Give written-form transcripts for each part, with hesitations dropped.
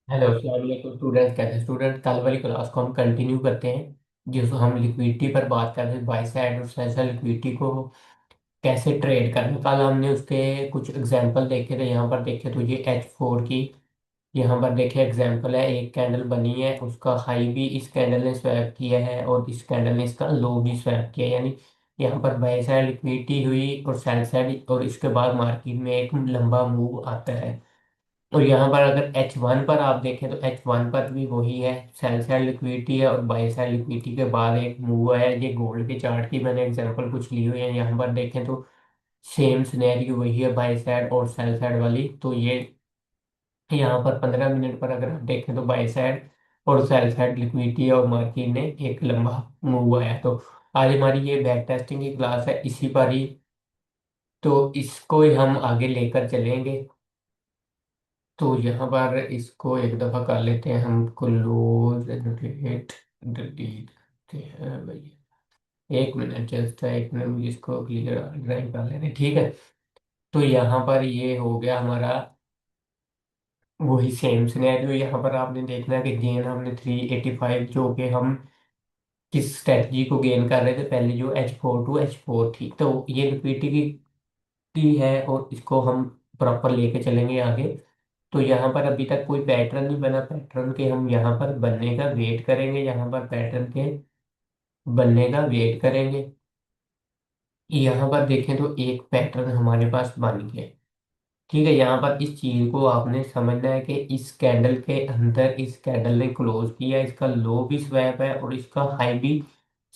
Hello अस्सलाम student. कहते हैं स्टूडेंट, कल वाली क्लास को हम कंटिन्यू करते हैं जिसको हम लिक्विडिटी पर बात कर रहे थे, बाई साइड और सेल साइड लिक्विडिटी को कैसे ट्रेड करना। कल हमने उसके कुछ एग्जांपल देखे थे। यहाँ पर देखे तो ये H4 की यहाँ पर देखे एग्जांपल है। एक कैंडल बनी है, उसका हाई भी इस कैंडल ने स्वैप किया है और इस कैंडल ने इसका लो भी स्वैप किया है। यानी यहाँ पर बाई साइड लिक्विडिटी हुई और सेल साइड, और इसके बाद मार्केट में एक लंबा मूव आता है। और यहाँ पर अगर H1 पर आप देखें तो H1 पर भी वही है, सेल साइड लिक्विडिटी है और बाई साइड लिक्विडिटी के बाद एक मूव है। ये गोल्ड के चार्ट की मैंने एग्जांपल कुछ ली हुई है। यहाँ पर देखें तो सेम सिनेरियो वही है, बाई साइड और सेल साइड वाली। तो ये यहाँ पर 15 मिनट पर अगर आप देखें तो बाई साइड और सेल साइड लिक्विडिटी है और मार्केट ने एक लंबा मूव आया। तो आज हमारी ये बैक टेस्टिंग की क्लास है इसी पर ही, तो इसको ही हम आगे लेकर चलेंगे। तो यहाँ पर इसको एक दफ़ा कर लेते हैं, हम क्लोज एनोटेट डिलीट करते हैं भैया। एक मिनट जस्ट है, एक मिनट मुझे इसको क्लियर ड्राइंग कर लेते हैं, ठीक है। तो यहाँ पर ये हो गया हमारा वही सेम सिनेरियो। यहाँ पर आपने देखना है कि गेन हमने 385, जो कि हम किस स्ट्रेटजी को गेन कर रहे थे पहले, जो H4 to H4 थी। तो ये लिक्विडिटी की है और इसको हम प्रॉपर लेके चलेंगे आगे। तो यहाँ पर अभी तक कोई पैटर्न नहीं बना, पैटर्न के हम यहाँ पर बनने का वेट करेंगे। यहाँ पर पैटर्न के बनने का वेट करेंगे। यहाँ पर देखें तो एक पैटर्न हमारे पास बन गया। ठीक है, यहाँ पर इस चीज को आपने समझना है कि इस कैंडल के अंदर इस कैंडल ने क्लोज किया, इसका लो भी स्वैप है और इसका हाई भी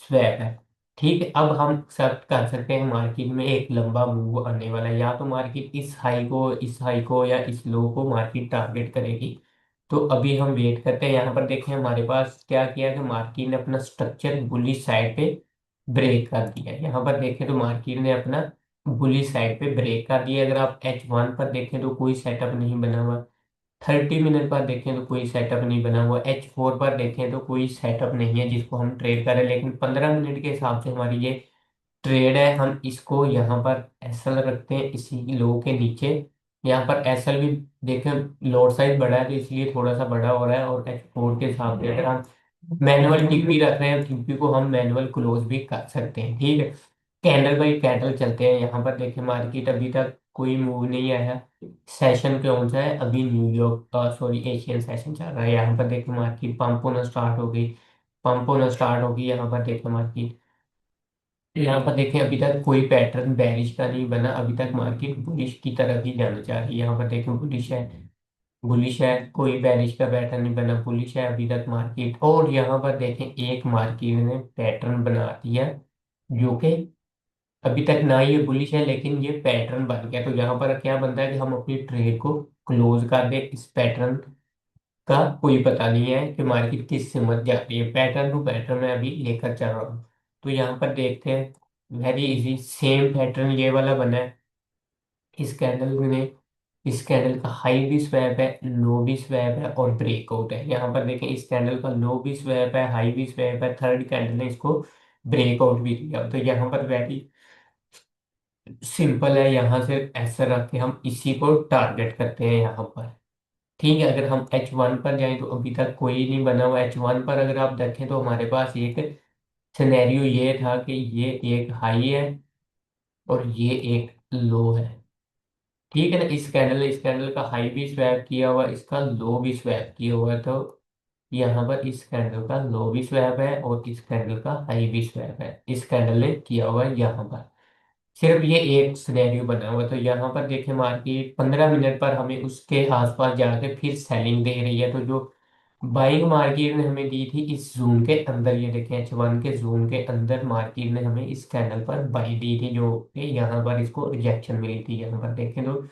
स्वैप है। ठीक है, अब हम एक्सेप्ट कर सकते हैं मार्केट में एक लंबा मूव आने वाला है। या तो मार्केट इस हाई को या इस लो को मार्केट टारगेट करेगी। तो अभी हम वेट करते हैं। यहाँ पर देखें हमारे पास क्या किया कि मार्केट ने अपना स्ट्रक्चर बुलिश साइड पे ब्रेक कर दिया है। यहाँ पर देखें तो मार्केट ने अपना बुलिश साइड पे ब्रेक कर दिया। अगर आप H1 पर देखें तो कोई सेटअप नहीं बना हुआ, 30 मिनट पर देखें तो कोई सेटअप नहीं बना हुआ, H4 पर देखें तो कोई सेटअप नहीं है जिसको हम ट्रेड करें। लेकिन 15 मिनट के हिसाब से हमारी ये ट्रेड है। हम इसको यहाँ पर एसएल रखते हैं इसी लो के नीचे। यहाँ पर एसएल भी देखें, लोड साइज बड़ा है तो इसलिए थोड़ा सा बड़ा हो रहा है। और H4 के हिसाब से अगर हम मैनुअल टिप्पी रख रहे हैं, टिप्पी को हम मैनुअल क्लोज भी कर सकते हैं। ठीक है, कैंडल बाई कैंडल चलते हैं। यहाँ पर देखें मार्केट अभी तक कोई मूव नहीं आया। सेशन कौन सा है अभी? न्यूयॉर्क, सॉरी एशियन सेशन चल रहा है। यहाँ पर देखें मार्केट पंप होना स्टार्ट हो गई, पंप होना स्टार्ट होगी। यहाँ पर देखें मार्केट, यहाँ पर देखें अभी तक कोई पैटर्न बेरिश का नहीं बना। अभी तक मार्केट बुलिश की तरफ ही जाना चाह रही है। यहाँ पर देखें बुलिश है, बुलिश है, कोई बेरिश का पैटर्न नहीं बना, बुलिश है अभी तक मार्केट। और यहाँ पर देखें एक मार्केट ने पैटर्न बना दिया जो कि अभी तक ना ये बुलिश है लेकिन ये पैटर्न बन गया। तो यहाँ पर क्या बनता है कि हम अपनी ट्रेड को क्लोज कर दें। इस पैटर्न का कोई पता नहीं है कि मार्केट किस से मत जाती है, पैटर्न टू पैटर्न मैं अभी लेकर चल रहा हूँ। तो यहाँ पर देखते हैं, वेरी इजी सेम पैटर्न ये वाला बना है। इस कैंडल में इस कैंडल का हाई भी स्वैप है, लो भी स्वैप है और ब्रेकआउट है। यहाँ पर देखें इस कैंडल का लो भी स्वैप है, हाई भी स्वैप है, थर्ड कैंडल ने इसको ब्रेकआउट भी दिया। तो यहाँ पर वेरी सिंपल है, यहाँ से ऐसा रख के हम इसी को टारगेट करते हैं यहाँ पर। ठीक है, अगर हम H1 पर जाएं तो अभी तक कोई नहीं बना हुआ। H1 पर अगर आप देखें तो हमारे पास एक सिनेरियो ये था कि ये एक हाई है और ये एक लो है। ठीक है ना, इस कैंडल का हाई भी स्वैप किया हुआ, इसका लो भी स्वैप किया हुआ है। तो यहाँ पर इस कैंडल का लो भी स्वैप है और इस कैंडल का हाई भी स्वैप है, इस कैंडल ने किया हुआ है यहाँ पर। सिर्फ ये एक सिनेरियो बना हुआ है। तो यहाँ पर देखें मार्केट 15 मिनट पर हमें उसके आसपास जाके फिर सेलिंग दे रही है। तो जो बाइंग मार्केट ने हमें दी थी इस जोन के अंदर, ये देखें H1 के जोन के अंदर मार्केट ने हमें इस कैंडल पर बाई दी थी, जो कि यहाँ पर इसको रिजेक्शन मिली थी। यहाँ पर देखें तो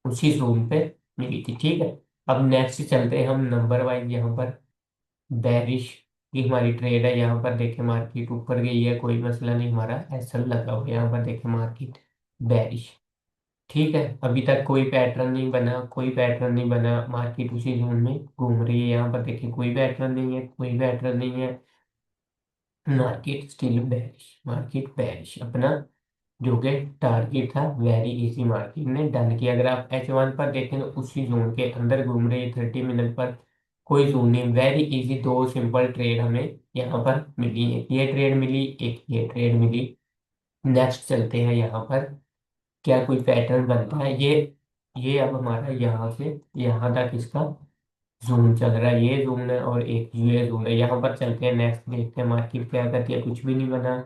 उसी जोन पे मिली थी। ठीक है, अब नेक्स्ट चलते हैं हम नंबर वाइज। यहाँ पर बेरिश की हमारी ट्रेड है। यहाँ पर देखें मार्केट ऊपर गई है, कोई मसला नहीं, हमारा एसएल लगा हुआ है। यहाँ पर देखें मार्केट बेरिश। ठीक है, अभी तक कोई पैटर्न नहीं बना, कोई पैटर्न नहीं बना, मार्केट उसी जोन में घूम रही है। यहाँ पर देखिए कोई पैटर्न नहीं है, कोई पैटर्न नहीं है, market still bearish, market bearish. अपना जो कि टारगेट था वेरी इजी मार्केट ने डन किया। अगर आप H1 पर देखें तो उसी जोन के अंदर घूम रही है 30 मिनट पर। कोई जोन नहीं, वेरी इजी, दो सिंपल ट्रेड हमें यहाँ पर मिली। एक ये ट्रेड मिली, एक ये ट्रेड मिली। नेक्स्ट चलते हैं यहाँ पर, क्या कोई पैटर्न बनता है? ये अब हमारा यहाँ से यहाँ तक इसका जूम चल रहा है, ये जूम है और एक ये जूम है। यहाँ पर चलते हैं, नेक्स्ट देखते हैं मार्केट क्या करती है। कुछ भी नहीं बना,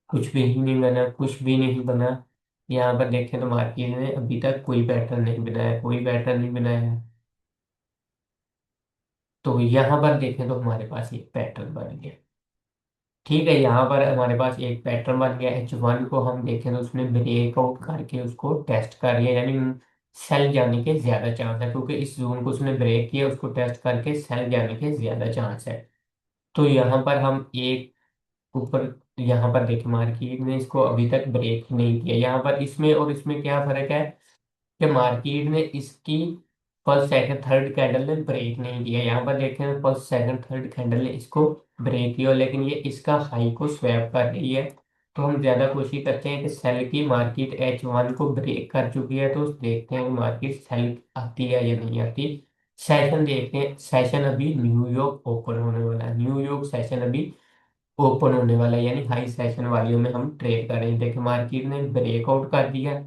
कुछ भी नहीं बना, कुछ भी नहीं बना। यहाँ पर देखें तो मार्केट ने अभी तक कोई पैटर्न नहीं बनाया, कोई पैटर्न नहीं बनाया है। तो यहाँ पर देखें तो हमारे पास एक पैटर्न बन गया। ठीक है, यहाँ पर हमारे पास एक पैटर्न बन गया। H1 को हम देखें तो उसने ब्रेकआउट करके उसको टेस्ट कर लिया, यानी सेल जाने के ज्यादा चांस है, क्योंकि इस जोन को उसने ब्रेक किया, उसको टेस्ट करके सेल जाने के ज्यादा चांस है। तो यहाँ पर हम एक ऊपर, यहाँ पर देखें मार्केट ने इसको अभी तक ब्रेक नहीं किया। यहाँ पर इसमें और इसमें क्या फर्क है कि मार्केट ने इसकी फर्स्ट सेकंड थर्ड कैंडल ने ब्रेक नहीं किया। यहाँ पर देखें फर्स्ट सेकंड थर्ड कैंडल ने इसको ब्रेक किया, लेकिन ये इसका हाई को स्वैप कर रही है। तो हम ज्यादा कोशिश करते हैं कि सेल की, मार्केट H1 को ब्रेक कर चुकी है, तो देखते हैं कि मार्केट सेल आती है या नहीं आती। सेशन देखते हैं, सेशन अभी न्यूयॉर्क ओपन होने वाला है, न्यूयॉर्क सेशन अभी ओपन होने वाला है, यानी हाई सेशन वालियों में हम ट्रेड कर रहे हैं। देखिए मार्केट ने ब्रेकआउट कर दिया,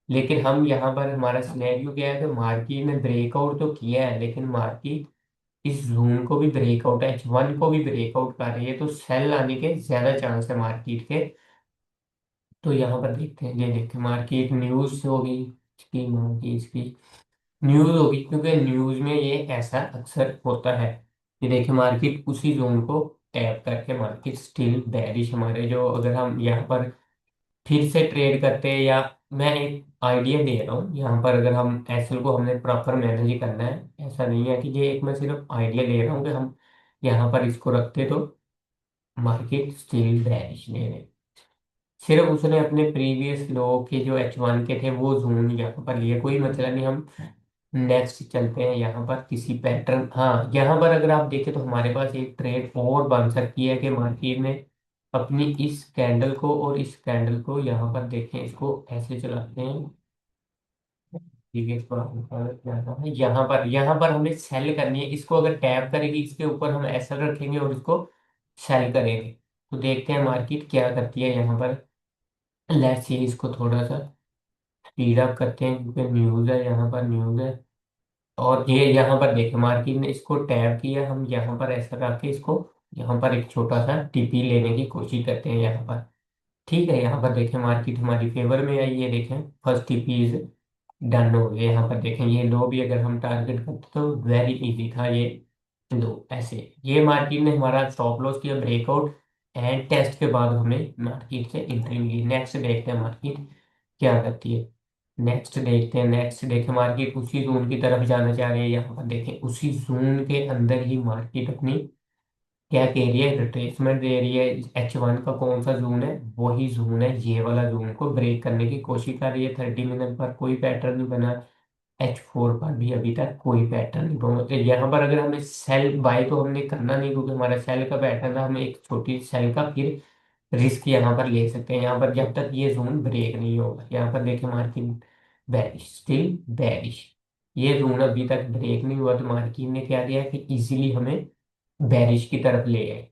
लेकिन हम यहाँ पर हमारा सिनेरियो क्या है कि मार्केट ने ब्रेकआउट तो किया है, लेकिन मार्केट इस जून को भी ब्रेकआउट, H1 को भी ब्रेकआउट कर रही है, तो सेल आने के ज्यादा चांस है मार्केट के। तो यहाँ पर देखते हैं, ये देखते हैं मार्केट न्यूज होगी इसकी, मार्केट इसकी न्यूज होगी, क्योंकि न्यूज में ये ऐसा अक्सर होता है। ये देखिए मार्केट उसी जोन को टैप करके, मार्केट स्टिल बेरिश हमारे जो, अगर हम यहाँ पर फिर से ट्रेड करते हैं, या मैं एक आइडिया दे रहा हूँ यहाँ पर, अगर हम एसएल को हमने प्रॉपर मैनेज ही करना है, ऐसा नहीं है कि ये एक, मैं सिर्फ आइडिया दे रहा हूँ कि हम यहाँ पर इसको रखते तो मार्केट स्टिल बेरिश ले रहे। सिर्फ उसने अपने प्रीवियस लो के जो H1 के थे वो जोन यहाँ पर लिए, कोई मतलब नहीं। हम नेक्स्ट चलते हैं यहाँ पर किसी पैटर्न, हाँ यहाँ पर अगर आप देखें तो हमारे पास एक ट्रेड और बन सकती है कि मार्केट ने अपनी इस कैंडल को और इस कैंडल को, यहाँ पर देखें इसको ऐसे चलाते हैं। ठीक है, इसको हम ऊपर जाना है, यहाँ पर हमें सेल करनी है। इसको अगर टैप करेगी इसके ऊपर, हम ऐसा रखेंगे और इसको सेल करेंगे। तो देखते हैं मार्केट क्या करती है यहाँ पर। लेट्स सी, इसको थोड़ा सा स्पीड अप करते हैं, क्योंकि न्यूज़ है, यहाँ पर न्यूज़ है। और ये यहाँ पर देखें मार्केट ने इसको टैप किया, हम यहाँ पर ऐसा करके इसको यहाँ पर एक छोटा सा टीपी लेने की कोशिश करते हैं यहाँ पर। ठीक है, यहाँ पर देखें मार्केट हमारी फेवर में आई, ये देखें फर्स्ट टीपी इज डन हो गया। यहाँ पर देखें ये लो भी अगर हम टारगेट करते तो वेरी इजी था ये लो, ऐसे। ये मार्केट ने हमारा स्टॉप लॉस किया ब्रेकआउट, एंड टेस्ट के बाद हमें मार्केट से एंट्री मिली। नेक्स्ट देखते हैं मार्केट क्या करती है। नेक्स्ट देखते हैं, नेक्स्ट देखें मार्केट उसी जोन की तरफ जाना चाह रही है। यहाँ पर देखें उसी जोन के अंदर ही मार्केट अपनी क्या कह रही है, रिट्रेसमेंट दे रही है। H1 का कौन सा जोन है? वही जोन है, ये वाला जोन को ब्रेक करने की कोशिश कर रही है। 30 मिनट पर कोई पैटर्न नहीं बना, H4 पर भी अभी तक कोई पैटर्न नहीं बना। तो यहाँ पर अगर हमें सेल बाय तो हमने करना नहीं, क्योंकि हमारा सेल का पैटर्न था, हमें एक छोटी सेल का फिर रिस्क यहाँ पर ले सकते हैं, यहाँ पर जब तक ये जोन ब्रेक नहीं होगा। यहाँ पर देखें मार्केट बेरिश, स्टिल बेरिश, ये जोन अभी तक ब्रेक नहीं हुआ, तो मार्केट ने क्या किया कि इजीली हमें बेरिश की तरफ ले आए।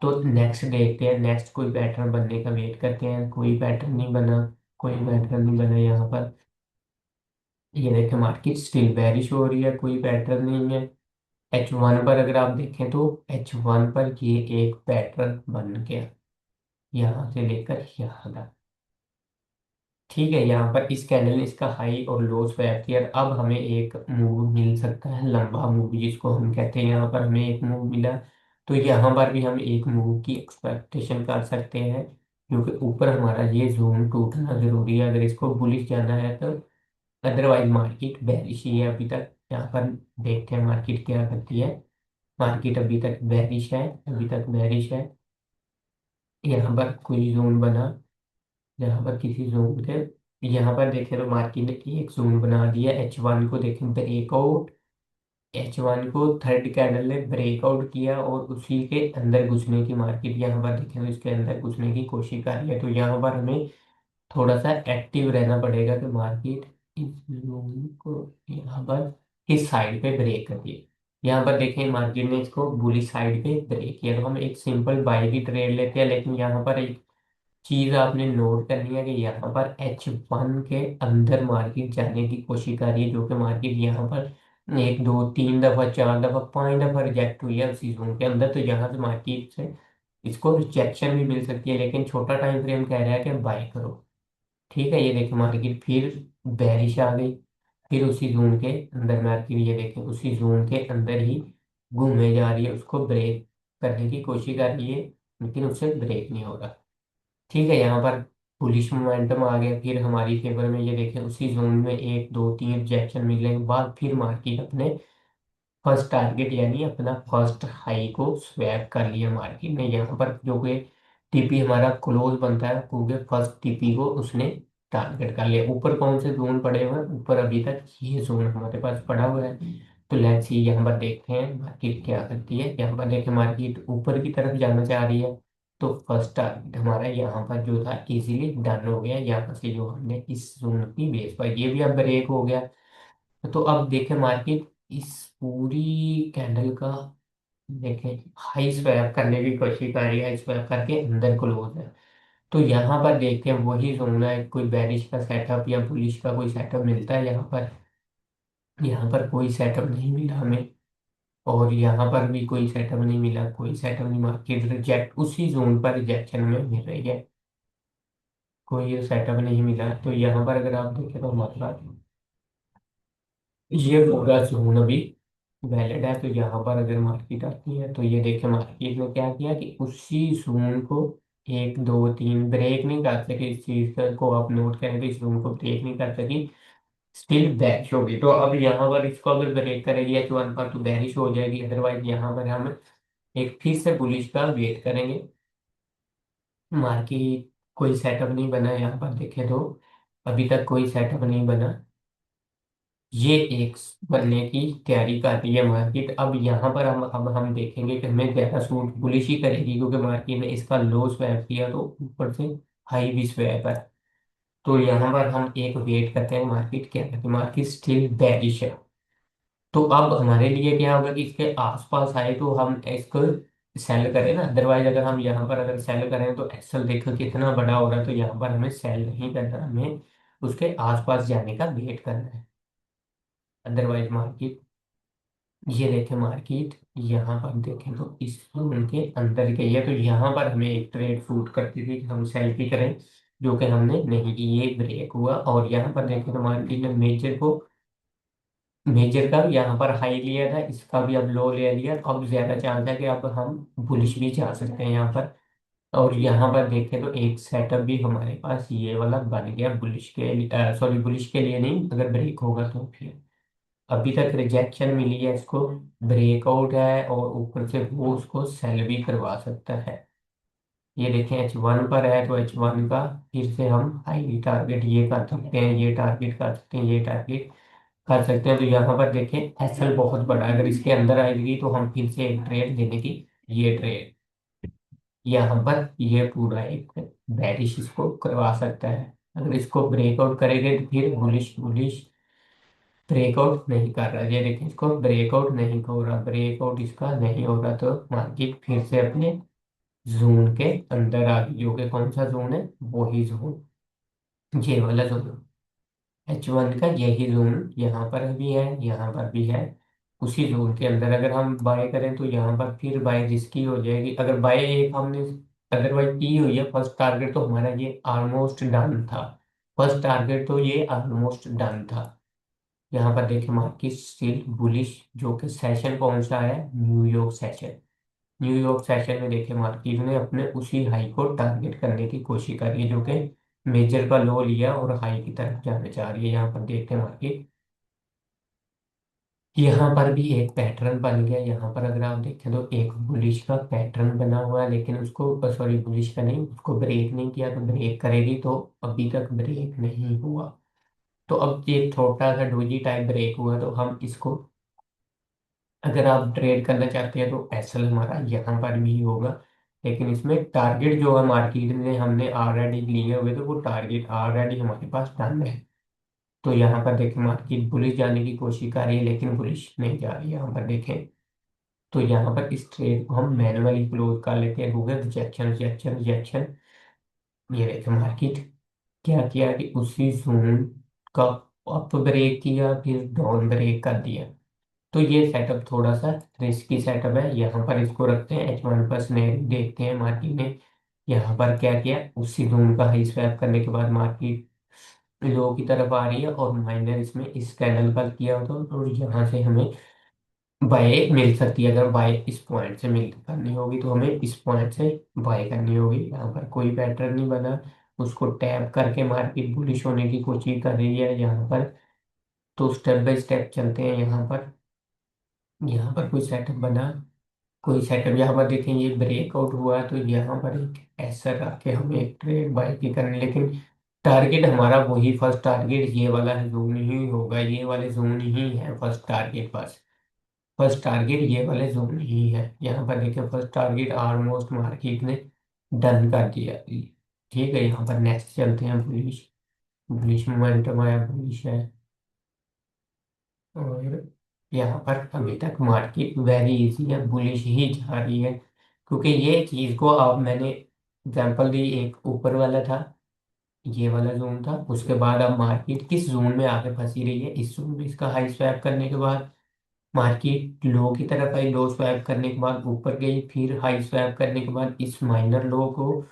तो नेक्स्ट देखते हैं, नेक्स्ट कोई पैटर्न बनने का वेट करते हैं। कोई पैटर्न नहीं बना, कोई पैटर्न नहीं बना यहाँ पर। ये देखें मार्केट स्टिल बेरिश हो रही है, कोई पैटर्न नहीं है। H1 पर अगर आप देखें तो H1 पर ये एक पैटर्न बन गया, यहाँ से लेकर यहाँ तक। ठीक है, यहाँ पर इस कैंडल ने इसका हाई और लो स्वैप किया। अब हमें एक मूव मिल सकता है, लंबा मूव जिसको हम कहते हैं। यहाँ पर हमें एक मूव मिला, तो यहाँ पर भी हम एक मूव की एक्सपेक्टेशन कर सकते हैं, क्योंकि ऊपर हमारा ये जोन टूटना जरूरी है अगर इसको बुलिश जाना है तो। अदरवाइज मार्केट बेरिश ही है अभी तक। यहाँ पर देखते हैं मार्केट क्या करती है। मार्केट अभी तक बेरिश है, अभी तक बेरिश है। यहाँ पर कोई जोन बना, यहाँ पर किसी जोन के, यहाँ पर देखें तो मार्केट ने एक जोन बना दिया। H1 को देखें ब्रेकआउट, H1 को थर्ड कैंडल ने ब्रेकआउट किया और उसी के अंदर घुसने की मार्केट, यहाँ पर देखें तो इसके अंदर घुसने की कोशिश कर रही है। तो यहाँ पर हमें थोड़ा सा एक्टिव रहना पड़ेगा कि मार्केट इस जोन को यहाँ पर किस साइड पे ब्रेक करती है। यहाँ पर देखें मार्केट ने इसको बुली साइड पे ब्रेक किया, तो हम एक सिंपल बाय की ट्रेड लेते हैं, लेकिन यहाँ पर एक चीज आपने नोट करनी है कि यहाँ पर H1 के अंदर मार्केट जाने की कोशिश कर रही है, जो कि मार्केट यहाँ पर एक दो तीन दफा चार दफा पांच दफा रिजेक्ट हुई है उसी जोन के अंदर। तो यहाँ से मार्केट से इसको रिजेक्शन भी मिल सकती है, लेकिन छोटा टाइम फ्रेम कह रहा है कि बाय करो। ठीक है, ये देखें मार्केट फिर बेरिश आ गई, फिर उसी जोन के अंदर मार्केट ये देखें उसी जोन के अंदर ही घूमे जा रही है, उसको ब्रेक करने की कोशिश कर रही है, लेकिन उससे ब्रेक नहीं हो रहा। ठीक है, यहाँ पर बुलिश मोमेंटम आ गया फिर हमारी फेवर में, ये देखें उसी जोन में एक दो तीन रिजेक्शन मिलने के बाद फिर मार्केट अपने फर्स्ट टारगेट यानी अपना फर्स्ट हाई को स्वैप कर लिया मार्केट ने। यहाँ पर जो कि टीपी हमारा क्लोज बनता है, क्योंकि फर्स्ट टीपी को उसने टारगेट कर लिया। ऊपर कौन से जोन पड़े हुए हैं, ऊपर अभी तक ये जोन हमारे पास पड़ा हुआ है। तो लेट्स सी यहाँ पर देखते हैं मार्केट क्या करती है। यहाँ पर देखें मार्केट ऊपर की तरफ जाना चाह रही है, तो फर्स्ट टारगेट हमारा यहाँ पर जो था इजीली डन हो गया, यहाँ से जो हमने इस जोन की बेस पर ये भी अब ब्रेक हो गया। तो अब देखें मार्केट इस पूरी कैंडल का देखें हाई स्वैप करने की कोशिश कर रही है, हाई स्वैप करके अंदर क्लोज है। तो यहाँ पर देखते हैं वही जोन है, कोई बेरिश का सेटअप या बुलिश का कोई सेटअप मिलता है यहाँ पर। यहाँ पर कोई सेटअप नहीं मिला हमें, और यहाँ पर भी कोई सेटअप नहीं मिला, कोई सेटअप नहीं, मार्केट रिजेक्ट उसी जोन पर रिजेक्शन में मिल रही है, कोई सेटअप नहीं मिला। तो यहाँ पर अगर आप देखें तो हमारे पास ये पूरा जोन अभी वैलिड है। तो यहाँ पर अगर मार्केट आती है तो ये देखें मार्केट ने क्या किया कि उसी जोन को एक दो तीन ब्रेक नहीं कर सके, इस चीज को आप नोट करें, तो इस जोन को ब्रेक नहीं कर सकी, स्टिल बैरिश होगी। तो अब यहाँ पर इसको अगर ब्रेक करेगी H1 पर तो बैरिश हो जाएगी, अदरवाइज यहाँ पर हम एक फिर से बुलिश का वेट करेंगे। मार्केट कोई सेटअप नहीं बना है यहाँ पर देखें तो, अभी तक कोई सेटअप नहीं बना, ये एक बनने की तैयारी कर रही है मार्केट। अब यहाँ पर हम देखेंगे कि हमें ज्यादा सूट बुलिश ही करेगी, क्योंकि मार्केट ने इसका लो स्वैप किया तो ऊपर से हाई भी स्वैप है। तो यहाँ पर हम एक वेट करते हैं मार्केट क्या करती है, मार्केट स्टिल बेरिश है। तो अब हमारे लिए क्या होगा कि इसके आसपास आए तो हम इसको सेल करें ना, अदरवाइज अगर हम यहाँ पर अगर सेल करें तो एक्सेल देखो कितना बड़ा हो रहा है, तो यहाँ पर हमें सेल नहीं करना, हमें उसके आसपास जाने का वेट करना है। अदरवाइज मार्केट ये देखें मार्केट यहाँ पर देखें तो इस जोन के अंदर गई है, तो यहाँ पर हमें एक ट्रेड शूट करती थी कि हम सेल की करें, जो कि हमने नहीं की, ये ब्रेक हुआ। और यहाँ पर देखें तो मार्केट ने मेजर का यहाँ पर हाई लिया था, इसका भी अब लो ले लिया, तो अब ज्यादा चांस है कि अब हम बुलिश भी जा सकते हैं यहाँ पर। और यहाँ पर देखें तो एक सेटअप भी हमारे पास ये वाला बन गया बुलिश के लिए, सॉरी बुलिश के लिए नहीं, अगर ब्रेक होगा तो फिर अभी तक रिजेक्शन मिली है इसको, ब्रेकआउट है, और ऊपर से वो उसको सेल भी करवा सकता है। ये देखें H1 पर है, तो H1 का फिर से हम हाई टारगेट ये कर सकते हैं, ये टारगेट कर सकते हैं, ये टारगेट कर सकते हैं। तो यहाँ पर देखें एसएल बहुत बड़ा है, अगर इसके अंदर आएगी तो हम फिर से एक ट्रेड देने की, ये ट्रेड यहाँ पर ये पूरा एक बेरिश इसको करवा सकता है। अगर इसको ब्रेकआउट करेंगे तो फिर बुलिश बुलिश ब्रेकआउट नहीं कर रहा, ये देखिए इसको ब्रेकआउट नहीं हो रहा, ब्रेकआउट इसका नहीं हो रहा, तो मार्केट फिर से अपने जोन के अंदर आ गई, जो कि कौन सा जोन है, वही जोन, ये वाला जोन H1 का यही जोन यहाँ पर भी है, यहाँ पर भी है, उसी जोन के अंदर अगर हम बाय करें तो यहाँ पर फिर बाय रिस्की हो जाएगी। अगर बाय एक हमने अदरवाइज की हुई है फर्स्ट टारगेट, तो हमारा ये ऑलमोस्ट डन था, फर्स्ट टारगेट तो ये ऑलमोस्ट डन था। यहाँ पर देखें मार्केट स्टिल बुलिश, जो कि सेशन कौन सा है, न्यूयॉर्क सेशन, न्यूयॉर्क सेशन में देखें मार्केट ने अपने उसी हाई को टारगेट करने की कोशिश करी है, जो कि मेजर का लो लिया और हाई की तरफ जाना चाह रही है। यहाँ पर देखते हैं मार्केट, यहाँ पर भी एक पैटर्न बन गया, यहाँ पर अगर आप देखें तो एक बुलिश का पैटर्न बना हुआ है, लेकिन उसको सॉरी बुलिश का नहीं, उसको ब्रेक नहीं किया, तो ब्रेक करेगी, तो अभी तक ब्रेक नहीं हुआ। तो अब ये छोटा सा डोजी टाइप ब्रेक हुआ, तो हम इसको अगर आप ट्रेड करना चाहते हैं तो एसएल हमारा यहाँ पर भी होगा, लेकिन इसमें टारगेट जो है मार्केट ने हमने ऑलरेडी लिए हुए, तो वो टारगेट ऑलरेडी हमारे पास डन है। तो यहाँ पर देखें मार्केट बुलिश जाने की कोशिश कर रही है लेकिन बुलिश नहीं जा रही है। यहाँ पर देखें तो यहाँ पर इस ट्रेड को हम मैनुअली क्लोज कर लेते हैं। Google rejection rejection rejection. ये देखें मार्केट क्या किया कि उसी जोन का अप ब्रेक किया फिर डाउन ब्रेक कर दिया। तो ये सेटअप थोड़ा सा रिस्की सेटअप है। यहाँ पर इसको रखते हैं H1 पर स्नैरिंग देखते हैं मार्केट ने यहाँ पर क्या किया। उसी जोन का हाई स्वैप करने के बाद मार्केट लो की तरफ आ रही है और माइनर इसमें इस कैंडल का किया होता है और यहाँ से हमें बाय मिल सकती है। अगर बाय इस पॉइंट से मिल करनी होगी तो हमें इस पॉइंट से बाय करनी होगी। यहाँ पर कोई पैटर्न नहीं बना, उसको टैप करके मार्केट बुलिश होने की कोशिश कर रही है यहाँ पर। तो स्टेप बाय स्टेप चलते हैं। यहाँ पर कोई सेटअप बना, कोई सेटअप यहाँ पर देखें ये ब्रेकआउट हुआ तो यहाँ पर एक ऐसा रख के हमें एक ट्रेड बाय की करनी। लेकिन टारगेट हमारा वही फर्स्ट टारगेट ये वाला जोन ही होगा, ये वाले जोन ही है फर्स्ट टारगेट। बस फर्स्ट टारगेट ये वाले जोन ही है। यहाँ पर देखिए फर्स्ट टारगेट ऑलमोस्ट मार्केट ने डन कर दिया। ठीक है, यहाँ पर नेक्स्ट चलते हैं। बुलिश बुलिश मोमेंटम आया, बुलिश है। और यहाँ पर अभी तक मार्केट वेरी इजी है, बुलिश ही जा रही है। क्योंकि ये चीज को अब मैंने एग्जांपल दी, एक ऊपर वाला था, ये वाला जोन था, उसके बाद अब मार्केट किस जोन में आके फंसी रही है। इस जोन में इसका हाई स्वैप करने के बाद मार्केट लो की तरफ आई, लो स्वैप करने के बाद ऊपर गई, फिर हाई स्वैप करने के बाद इस माइनर लो को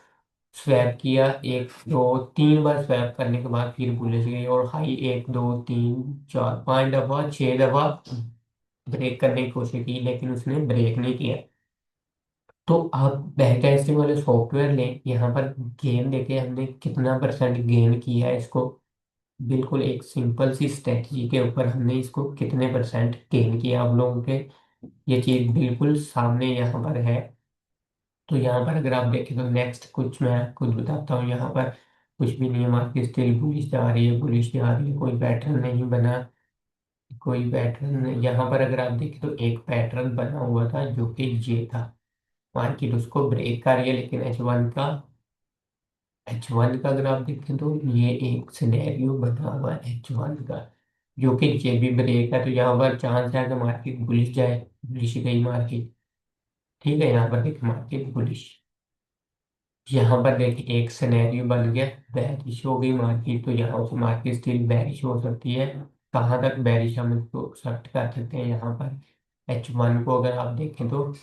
स्वैप किया। एक दो तीन बार स्वैप करने के बाद फिर बुलिश गई और हाई एक दो तीन चार पांच दफा छह दफा ब्रेक करने की कोशिश की लेकिन उसने ब्रेक नहीं किया। तो आप बेहतर ऐसे वाले सॉफ्टवेयर लें। यहाँ पर गेन देखे हमने कितना परसेंट गेन किया है इसको, बिल्कुल एक सिंपल सी स्ट्रेटजी के ऊपर हमने इसको कितने परसेंट गेन किया आप लोगों के, ये चीज बिल्कुल सामने यहाँ पर है। तो यहाँ पर अगर आप देखें तो नेक्स्ट कुछ मैं कुछ बताता हूँ। यहाँ पर कुछ भी नहीं है, मार्केट स्टिल बुलिश जा रही है, बुलिश जा रही है, कोई पैटर्न नहीं बना, कोई पैटर्न। यहाँ पर अगर आप देखें तो एक पैटर्न बना हुआ था जो कि ये था, मार्केट उसको ब्रेक कर रही है लेकिन एच वन का अगर आप देखें तो ये एक सिनेरियो बना हुआ है H1 का, जो कि ये भी ब्रेक है। तो यहाँ पर चांस है कि मार्केट बुलिश जाए, बुलिश गई मार्केट। ठीक है, यहाँ पर देखिए मार्केट बुलिश, यहाँ पर देखिए एक सिनेरियो बन गया, बेरिश हो गई मार्केट। तो यहाँ से मार्केट स्टिल बेरिश हो सकती है। कहाँ तक बेरिश हम इसको सेलेक्ट कर सकते हैं। यहाँ पर H1 को अगर आप देखें तो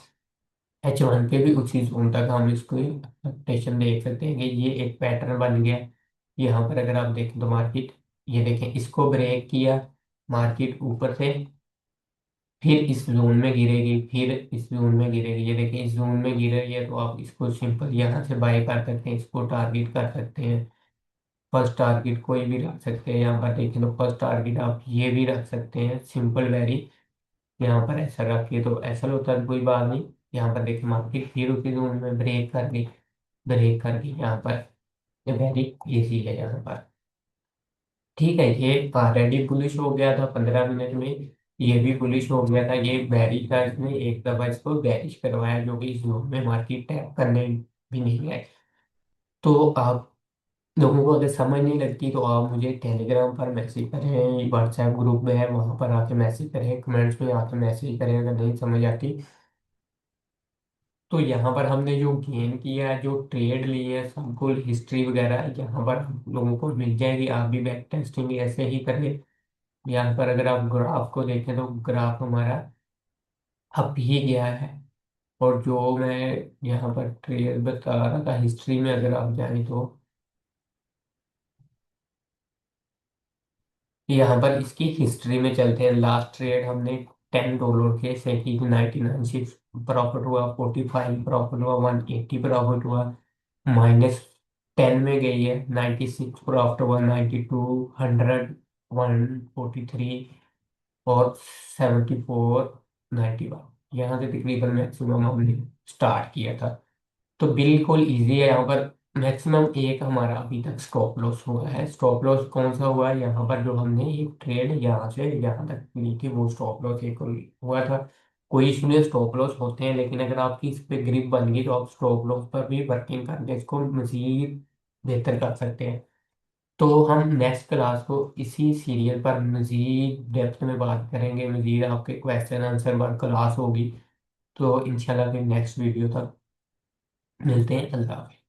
H1 पे भी उसी जोन तक हम इसको एक्सपेक्टेशन देख सकते हैं कि ये एक पैटर्न बन गया। यहाँ पर अगर आप देखें तो मार्केट, ये देखें इसको ब्रेक किया, मार्केट ऊपर से फिर इस जोन में गिरेगी, फिर इस जोन में गिरेगी। ये देखिए इस जोन में गिर रही है तो आप इसको सिंपल यहाँ से बाय कर सकते हैं, इसको टारगेट कर सकते हैं। फर्स्ट टारगेट कोई भी रख सकते हैं। यहाँ पर देखें तो फर्स्ट टारगेट आप ये भी रख सकते हैं, सिंपल वेरी। यहाँ पर ऐसा रखिए तो ऐसा होता है, कोई बात नहीं। यहाँ पर देखिए मार्केट फिर उसी जोन में ब्रेक कर दी यहाँ पर। ये वेरी इजी है यहाँ पर। ठीक है, ये ऑलरेडी बुलिश हो गया था 15 मिनट में, ये भी बुलिश हो गया था। ये बेरिश था, इसने एक दफा इसको बेरिश करवाया जो कि इस जोन में मार्केट टैप करने भी नहीं गए। तो आप लोगों को अगर समझ नहीं लगती तो आप मुझे टेलीग्राम पर मैसेज करें, व्हाट्सएप ग्रुप में है वहां पर आके मैसेज करें, कमेंट्स में आके मैसेज करें अगर नहीं समझ आती। तो यहाँ पर हमने जो गेन किया है, जो ट्रेड लिए है, सब कुछ हिस्ट्री वगैरह यहाँ पर हम लोगों को मिल जाएगी। आप भी बैक टेस्टिंग ऐसे ही करें। यहाँ पर अगर आप ग्राफ को देखें तो ग्राफ हमारा अप ही गया है। और जो मैं यहाँ पर ट्रेड बता रहा था हिस्ट्री में अगर आप जाएं तो यहाँ पर इसकी हिस्ट्री में चलते हैं। लास्ट ट्रेड हमने $10 के से की, 99 प्रॉफिट हुआ, 45 प्रॉफिट हुआ, 180 प्रॉफिट हुआ। -10 में गई है, 96 प्रॉफिट हुआ, 92, 100, 143 और 74, 91। यहाँ से तकरीबन मैक्सिमम हमने स्टार्ट किया था। तो बिल्कुल इजी है। यहाँ पर मैक्सिमम एक हमारा अभी तक स्टॉप लॉस हुआ है। स्टॉप लॉस कौन सा हुआ है, यहाँ पर जो हमने एक ट्रेड यहाँ से यहाँ तक ली थी वो स्टॉप लॉस एक हुआ था। कोई इशू नहीं, स्टॉप लॉस होते हैं लेकिन अगर आपकी इस पे ग्रिप बन गई तो आप स्टॉप लॉस पर भी वर्किंग करके इसको मजीद बेहतर कर सकते हैं। तो हम नेक्स्ट क्लास को इसी सीरियल पर मज़ीद डेप्थ में बात करेंगे, मज़ीद आपके क्वेश्चन आंसर पर क्लास होगी। तो इंशाल्लाह फिर नेक्स्ट वीडियो तक मिलते हैं। अल्लाह हाफ़िज़।